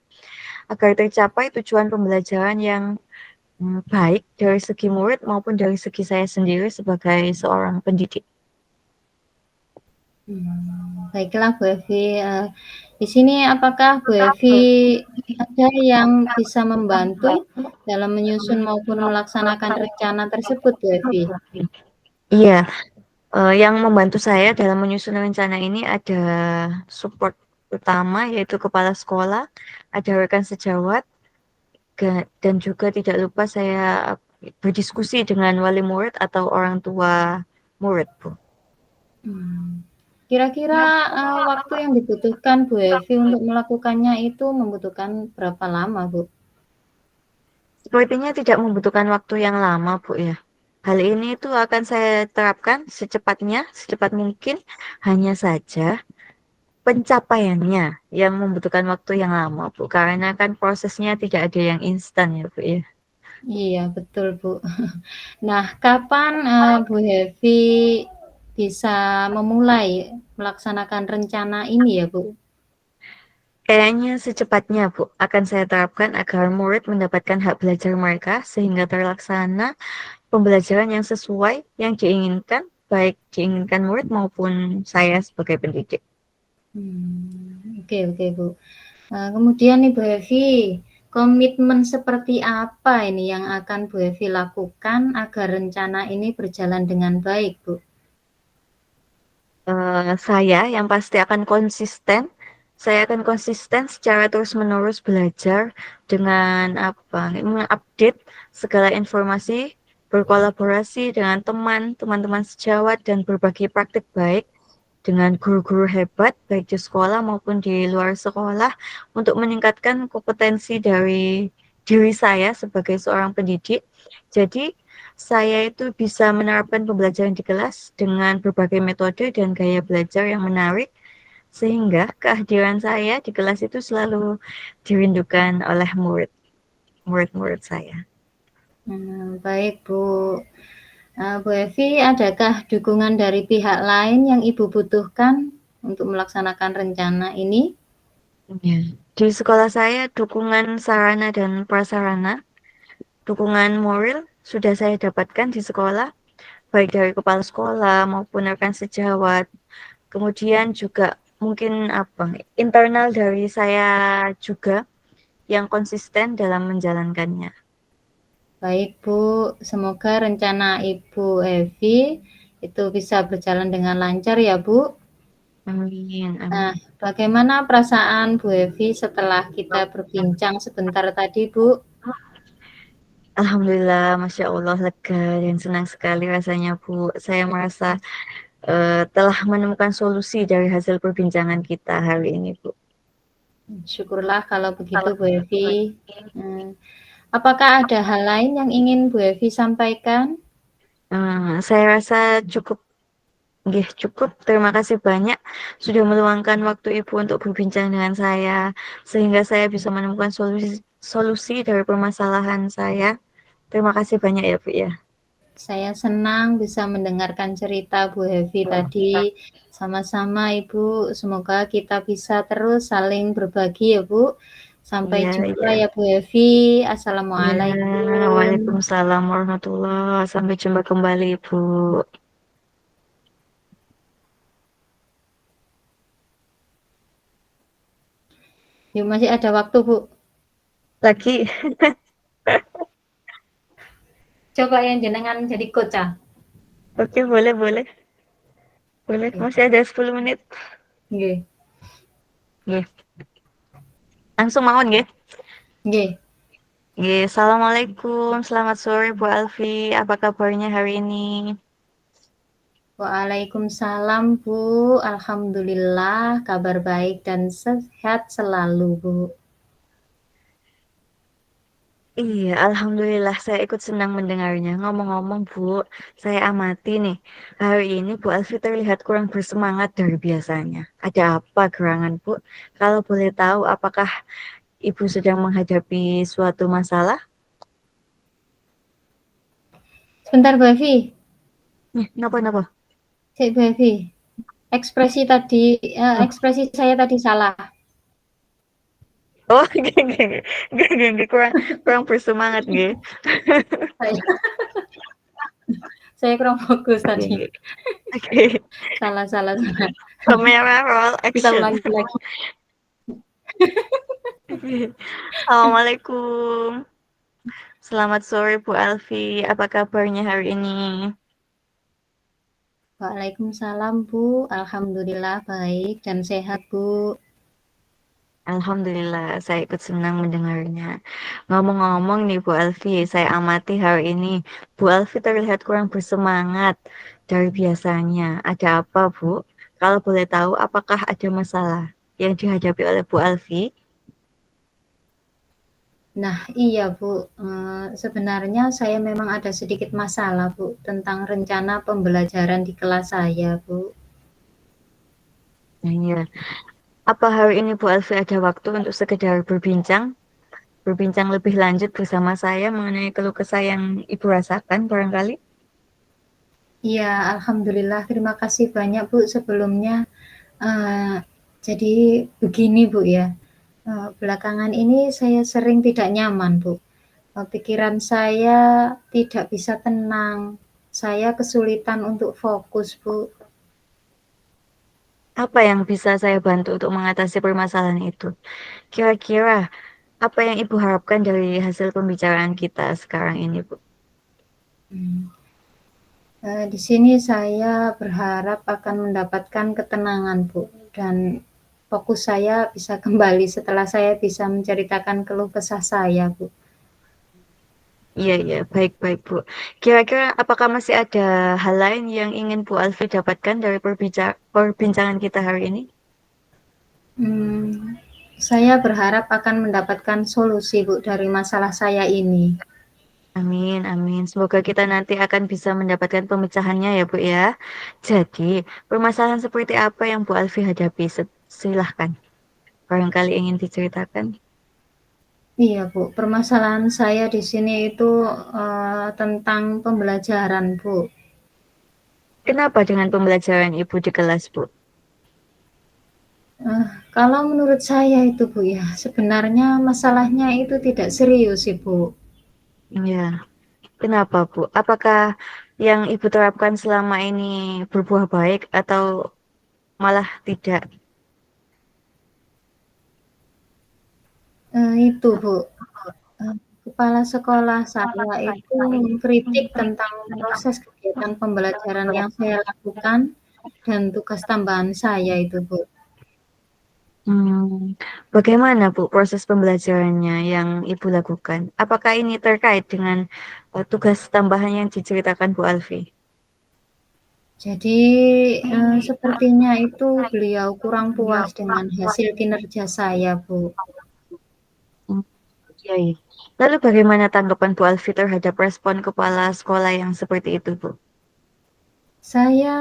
agar tercapai tujuan pembelajaran yang baik dari segi murid maupun dari segi saya sendiri sebagai seorang pendidik. Baiklah Bu Evi, di sini apakah Bu Evi ada yang bisa membantu dalam menyusun maupun melaksanakan rencana tersebut Bu Evi? Iya, yang membantu saya dalam menyusun rencana ini ada support utama yaitu kepala sekolah, ada rekan sejawat, dan juga tidak lupa saya berdiskusi dengan wali murid atau orang tua murid, Bu. Kira-kira, waktu yang dibutuhkan Bu Evi untuk melakukannya itu membutuhkan berapa lama, Bu? Sepertinya tidak membutuhkan waktu yang lama, Bu, ya. Hal ini itu akan saya terapkan secepat mungkin, hanya saja pencapaiannya yang membutuhkan waktu yang lama, Bu, karena kan prosesnya tidak ada yang instan ya, Bu, ya. Iya, betul, Bu. Nah, kapan, Bu Evi bisa memulai melaksanakan rencana ini ya, Bu? Kayaknya secepatnya, Bu, akan saya terapkan agar murid mendapatkan hak belajar mereka sehingga terlaksana pembelajaran yang sesuai yang diinginkan, baik diinginkan murid maupun saya sebagai pendidik. Oke oke, Bu. Kemudian nih Bu Evi, komitmen seperti apa ini yang akan Bu Evi lakukan agar rencana ini berjalan dengan baik, Bu? Saya yang pasti akan konsisten. Saya akan konsisten secara terus-menerus belajar dengan mengupdate segala informasi, berkolaborasi dengan teman-teman sejawat dan berbagi praktik baik dengan guru-guru hebat baik di sekolah maupun di luar sekolah untuk meningkatkan kompetensi dari diri saya sebagai seorang pendidik. Jadi saya itu bisa menerapkan pembelajaran di kelas dengan berbagai metode dan gaya belajar yang menarik sehingga kehadiran saya di kelas itu selalu dirindukan oleh murid-murid saya. Baik Bu. Bu Evi, adakah dukungan dari pihak lain yang Ibu butuhkan untuk melaksanakan rencana ini? Ya. Di sekolah saya dukungan sarana dan prasarana, dukungan moral sudah saya dapatkan di sekolah, baik dari kepala sekolah maupun rekan sejawat. Kemudian juga mungkin internal dari saya juga yang konsisten dalam menjalankannya. Baik Bu, semoga rencana Ibu Evi itu bisa berjalan dengan lancar ya Bu. Amin, Nah, amin. bagaimana perasaan Bu Evi setelah kita berbincang sebentar tadi Bu? Alhamdulillah, Masya Allah, lega dan senang sekali rasanya Bu. Saya merasa telah menemukan solusi dari hasil perbincangan kita hari ini Bu. Syukurlah kalau begitu Bu Evi. Apakah ada hal lain yang ingin Bu Evi sampaikan? Saya rasa cukup. Cukup. Terima kasih banyak sudah meluangkan waktu Ibu untuk berbincang dengan saya, sehingga saya bisa menemukan solusi dari permasalahan saya. Terima kasih banyak ya Bu ya. Saya senang bisa mendengarkan cerita Bu Evi tadi. Sama-sama Ibu, semoga kita bisa terus saling berbagi ya Bu. Sampai Iya, jumpa iya. ya Bu Evi. Iya, Assalamualaikum. waalaikumsalam warahmatullahi. Sampai jumpa kembali Ibu. Yuk, masih ada waktu Bu. Lagi. Coba yang jenengan jadi coach ah. Oke, boleh, boleh. Boleh, masih ada 10 menit. Nggih. Nggih. Langsung mawon nggih. Nggih. Nggih, assalamualaikum. Selamat sore Bu Alfi. Apa kabarnya hari ini? Waalaikumsalam Bu. Alhamdulillah kabar baik dan sehat selalu Bu. Iya, alhamdulillah saya ikut senang mendengarnya. Ngomong-ngomong Bu, saya amati nih, hari ini Bu Alfi terlihat kurang bersemangat dari biasanya. Ada apa gerangan Bu? Kalau boleh tahu, apakah Ibu sedang menghadapi suatu masalah? Sebentar Bu Evi. Napa? Cek Bu Evi. Ekspresi saya tadi salah. Oh, gak, kurang bersemangat, nggih. Saya kurang fokus tadi. Oke. Salah. Kamera roll Kita action. ulangi lagi. Assalamualaikum. Selamat sore Bu Alfi. Apa kabarnya hari ini? Waalaikumsalam Bu. Alhamdulillah baik dan sehat Bu. Alhamdulillah, saya ikut senang mendengarnya. Ngomong-ngomong nih Bu Alfi, saya amati hari ini Bu Alfi terlihat kurang bersemangat dari biasanya. Ada apa Bu? Kalau boleh tahu, apakah ada masalah yang dihadapi oleh Bu Alfi? Nah iya Bu, sebenarnya saya memang ada sedikit masalah Bu tentang rencana pembelajaran di kelas saya Bu. Iya. Apa hari ini Bu Alfi ada waktu untuk sekedar berbincang lebih lanjut bersama saya mengenai keluh kesah yang Ibu rasakan barangkali? Iya, alhamdulillah terima kasih banyak Bu sebelumnya. Jadi begini Bu ya, belakangan ini saya sering tidak nyaman Bu. Pikiran saya tidak bisa tenang, saya kesulitan untuk fokus Bu. Apa yang bisa saya bantu untuk mengatasi permasalahan itu? Kira-kira apa yang Ibu harapkan dari hasil pembicaraan kita sekarang ini, Bu? Di sini saya berharap akan mendapatkan ketenangan Bu, dan fokus saya bisa kembali setelah saya bisa menceritakan keluh kesah saya Bu. Iya, baik, Bu. Kira-kira apakah masih ada hal lain yang ingin Bu Alfi dapatkan dari perbincangan kita hari ini? Saya berharap akan mendapatkan solusi Bu dari masalah saya ini. Amin, amin. Semoga kita nanti akan bisa mendapatkan pemecahannya ya, Bu ya. Jadi, permasalahan seperti apa yang Bu Alfi hadapi Silahkan, barangkali ingin diceritakan? Iya, Bu, permasalahan saya di sini itu, tentang pembelajaran, Bu. Kenapa dengan pembelajaran Ibu di kelas, Bu? Kalau menurut saya itu, Bu, ya, sebenarnya masalahnya itu tidak serius sih, Bu. Iya, kenapa, Bu? Apakah yang Ibu terapkan selama ini berbuah baik atau malah tidak? Itu, Bu, eee, kepala sekolah saya itu mengkritik tentang proses kegiatan pembelajaran yang saya lakukan dan tugas tambahan saya itu, Bu. Bagaimana, Bu, proses pembelajarannya yang Ibu lakukan? Apakah ini terkait dengan tugas tambahan yang diceritakan Bu Alfi? Jadi, sepertinya itu beliau kurang puas dengan hasil kinerja saya, Bu. Hmm, iya, iya. Lalu bagaimana tanggapan Bu Alfi terhadap respon kepala sekolah yang seperti itu, Bu? Saya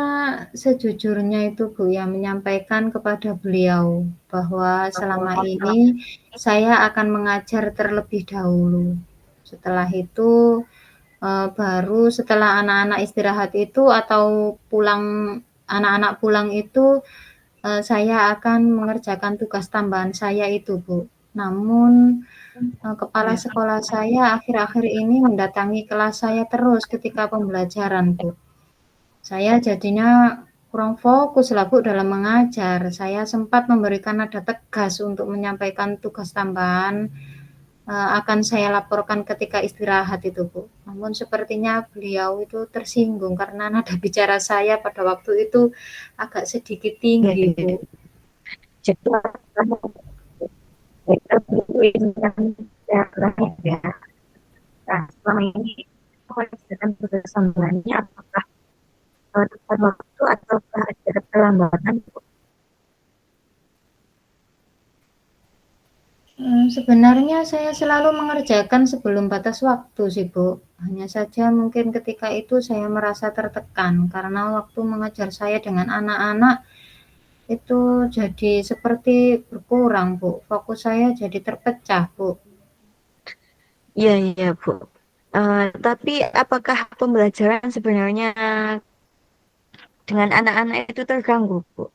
sejujurnya itu, Bu, ya, menyampaikan kepada beliau bahwa selama ini saya akan mengajar terlebih dahulu. Setelah itu, baru setelah anak-anak istirahat itu atau pulang anak-anak pulang itu, saya akan mengerjakan tugas tambahan saya itu, Bu. Namun, kepala Ya. sekolah saya akhir-akhir ini mendatangi kelas saya terus ketika pembelajaran, Bu. Saya jadinya kurang fokus lah, Bu, dalam mengajar. Saya sempat memberikan nada tegas untuk menyampaikan tugas tambahan, akan saya laporkan ketika istirahat itu, Bu. Namun sepertinya beliau itu tersinggung karena nada bicara saya pada waktu itu agak sedikit Iya, tinggi, iya. Bu. Jadi, ya. Nah, selama ini mengerjakan tugas tambahannya apakah tepat waktu ataukah ada keterlambatan? Sebenarnya saya selalu mengerjakan sebelum batas waktu sih, Bu. Hanya saja mungkin ketika itu saya merasa tertekan karena waktu mengajar saya dengan anak-anak itu jadi seperti berkurang, Bu. Fokus saya jadi terpecah, Bu. Iya, iya, Bu. Tapi apakah pembelajaran sebenarnya dengan anak-anak itu terganggu, Bu?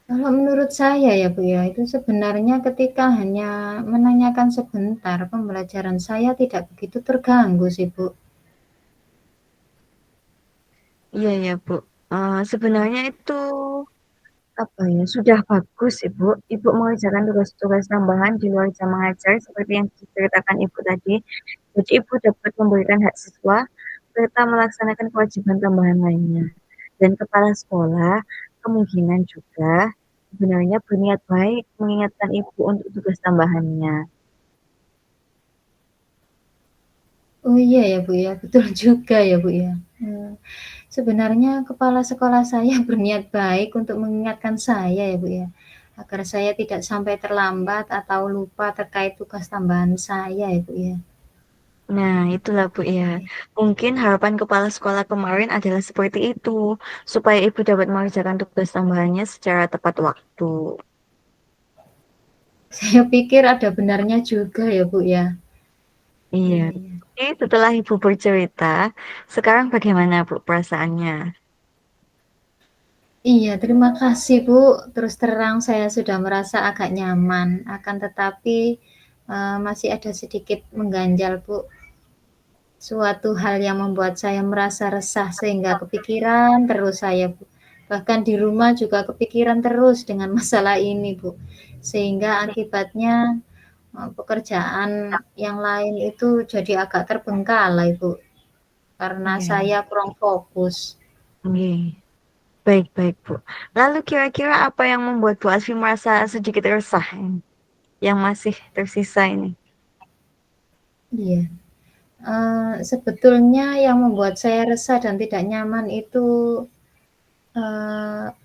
Kalau menurut saya ya, Bu, ya, itu sebenarnya ketika hanya menanyakan sebentar, pembelajaran saya tidak begitu terganggu sih, Bu. Iya, ya, Bu. Sebenarnya itu apa ya, sudah bagus, Ibu. Ibu mengerjakan tugas-tugas tambahan di luar jam mengajar seperti yang diceritakan Ibu tadi. Jadi Ibu dapat memberikan hak siswa serta melaksanakan kewajiban tambahan lainnya. Dan kepala sekolah kemungkinan juga sebenarnya berniat baik mengingatkan Ibu untuk tugas tambahannya. Oh iya ya, Bu, ya, betul juga ya, Bu, ya. Sebenarnya kepala sekolah saya berniat baik untuk mengingatkan saya ya, Bu, ya, agar saya tidak sampai terlambat atau lupa terkait tugas tambahan saya ya, Bu, ya. Nah, itulah Bu ya. Mungkin harapan kepala sekolah kemarin adalah seperti itu, supaya Ibu dapat mengerjakan tugas tambahannya secara tepat waktu. Saya pikir ada benarnya juga ya, Bu, ya. Iya. Iya, iya. Oke, setelah Ibu bercerita, sekarang bagaimana Bu perasaannya? Iya, terima kasih, Bu. Terus terang saya sudah merasa agak nyaman, akan tetapi, masih ada sedikit mengganjal, Bu. Suatu hal yang membuat saya merasa resah sehingga kepikiran terus saya, Bu. Bahkan di rumah juga kepikiran terus dengan masalah ini, Bu. Sehingga akibatnya, pekerjaan yang lain itu jadi agak terbengkalai, Bu, karena Iya. saya kurang fokus. Oke. Baik, baik Bu. Lalu kira-kira apa yang membuat Bu Asfi merasa sedikit resah ini, yang masih tersisa ini? Iya. Sebetulnya yang membuat saya resah dan tidak nyaman itu, eee,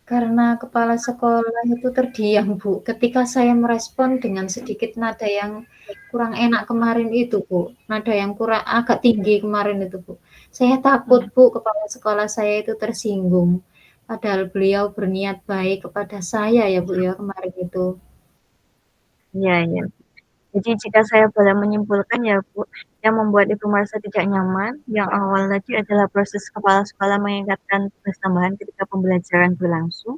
karena kepala sekolah itu terdiam, Bu, ketika saya merespon dengan sedikit nada yang kurang enak kemarin itu, Bu, nada yang kurang agak tinggi kemarin itu, Bu. Saya takut, Iya. Bu, kepala sekolah saya itu tersinggung. padahal beliau berniat baik kepada saya ya, Bu, ya, kemarin itu. Iya iya. Jadi jika saya boleh menyimpulkan ya Bu, yang membuat Ibu merasa tidak nyaman, yang awal tadi adalah proses kepala sekolah mengingatkan tugas tambahan ketika pembelajaran berlangsung.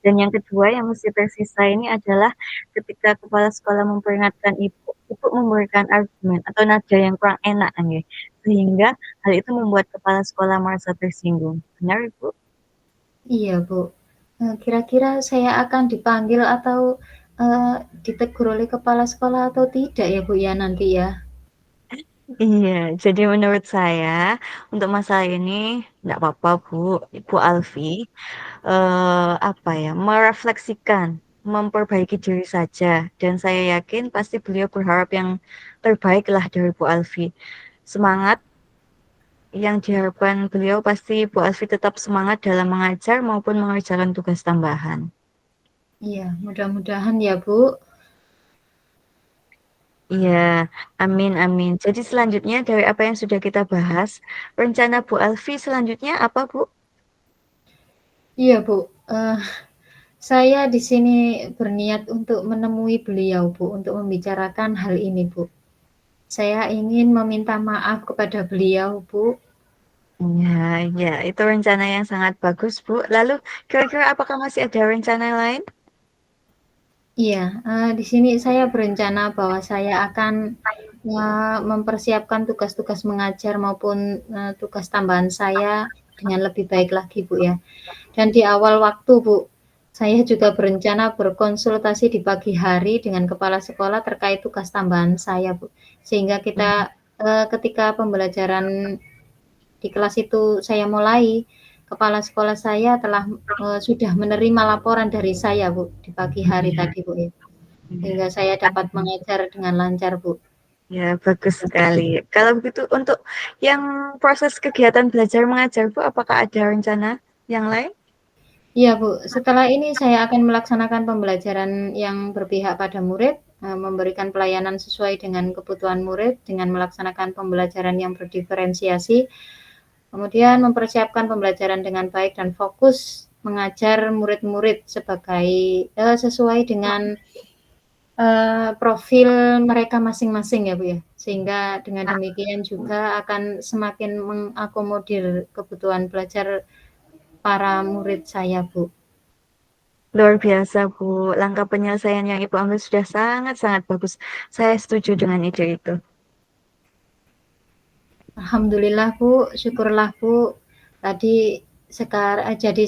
Dan yang kedua yang mesti tersisa ini adalah ketika kepala sekolah memperingatkan Ibu, Ibu memberikan argumen atau nada yang kurang enak nggih. Sehingga hal itu membuat kepala sekolah merasa tersinggung. Benar Ibu? Iya, Bu. Kira-kira saya akan dipanggil atau, ditegur oleh kepala sekolah atau tidak ya, Bu, ya, nanti ya? Iya, jadi menurut saya untuk masalah ini nggak apa-apa Bu, Ibu Alfi, apa ya, merefleksikan, memperbaiki diri saja dan saya yakin pasti beliau berharap yang terbaik lah dari Bu Alfi. Semangat yang diharapkan beliau pasti Bu Alfi tetap semangat dalam mengajar maupun mengerjakan tugas tambahan. Iya, mudah-mudahan ya, Bu. Iya, amin amin. Jadi selanjutnya dari apa yang sudah kita bahas, rencana Bu Alfi selanjutnya apa Bu? Iya, Bu. Saya di sini berniat untuk menemui beliau, Bu, untuk membicarakan hal ini, Bu. Saya ingin meminta maaf kepada beliau, Bu. Iya, iya, itu rencana yang sangat bagus, Bu. Lalu, kira-kira apakah masih ada rencana lain? Iya, di sini saya berencana bahwa saya akan, mempersiapkan tugas-tugas mengajar maupun, tugas tambahan saya dengan lebih baik lagi, Bu, ya. Dan di awal waktu, Bu, saya juga berencana berkonsultasi di pagi hari dengan kepala sekolah terkait tugas tambahan saya, Bu. Sehingga kita, ketika pembelajaran di kelas itu saya mulai, kepala sekolah saya telah, sudah menerima laporan dari saya, Bu, di pagi hari Iya, tadi, Bu, ya. iya. Sehingga saya dapat mengajar dengan lancar, Bu. Ya, bagus sekali. Kalau begitu, untuk yang proses kegiatan belajar mengajar, Bu, apakah ada rencana yang lain? Iya, Bu, setelah ini saya akan melaksanakan pembelajaran yang berpihak pada murid, memberikan pelayanan sesuai dengan kebutuhan murid dengan melaksanakan pembelajaran yang berdiferensiasi, kemudian mempersiapkan pembelajaran dengan baik dan fokus mengajar murid-murid sesuai dengan, profil mereka masing-masing ya, Bu, ya. Sehingga dengan demikian juga akan semakin mengakomodir kebutuhan belajar para murid saya, Bu. Luar biasa, Bu. Langkah penyelesaian yang Ibu ambil sudah sangat-sangat bagus. Saya setuju dengan ide itu. Alhamdulillah, Bu, syukurlah, Bu. Jadi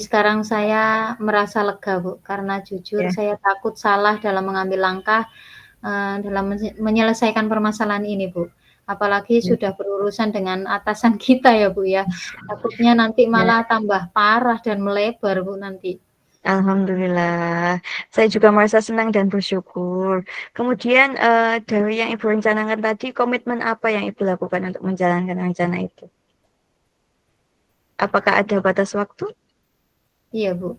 sekarang saya merasa lega, Bu, karena jujur Ya, saya takut salah dalam mengambil langkah, dalam menyelesaikan permasalahan ini, Bu. Apalagi ya, sudah berurusan dengan atasan kita ya, Bu, ya. Takutnya nanti ya. malah tambah parah dan melebar, Bu, nanti. Alhamdulillah, saya juga merasa senang dan bersyukur. Kemudian dari yang Ibu rencanakan tadi, komitmen apa yang Ibu lakukan untuk menjalankan rencana itu? Apakah ada batas waktu? Iya, Bu,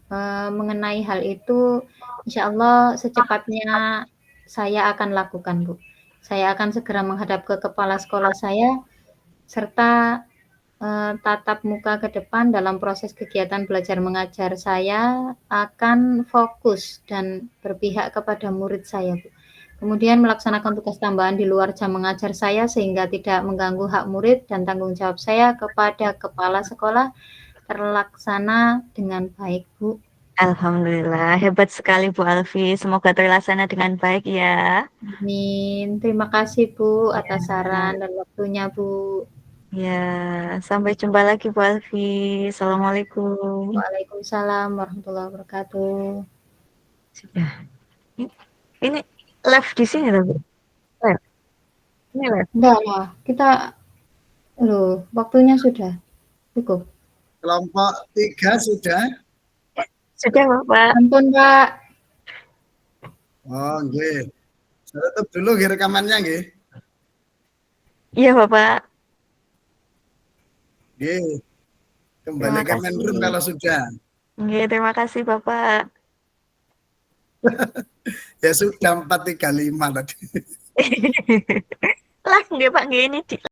mengenai hal itu insyaallah secepatnya saya akan lakukan, Bu. Saya akan segera menghadap ke kepala sekolah saya serta, tatap muka ke depan dalam proses kegiatan belajar mengajar saya akan fokus dan berpihak kepada murid saya, Bu. Kemudian melaksanakan tugas tambahan di luar jam mengajar saya sehingga tidak mengganggu hak murid dan tanggung jawab saya kepada kepala sekolah terlaksana dengan baik, Bu. Alhamdulillah, hebat sekali Bu Alfi. Semoga terlaksana dengan baik ya. Amin. Terima kasih, Bu, atas Ya, saran dan waktunya, Bu. ya. Sampai jumpa lagi Bu Alfi. Assalamualaikum. Waalaikumsalam warahmatullahi wabarakatuh. Sudah. Ini live di sini loh, Bu. Live. Ini live. Enggak lah, kita loh, waktunya sudah cukup. Kelompok 3 sudah. Sudah, Bapak. Ampun, Pak. Oh, nggih. Saya tutup dulu nggih rekamannya nggih. Iya, Bapak. Nggih. Terima Kembali ke main room kasih. kalau sudah. Nggih, terima kasih, Bapak. Ya sudah 435 tadi. Lah, nggih, Pak, nggih ini di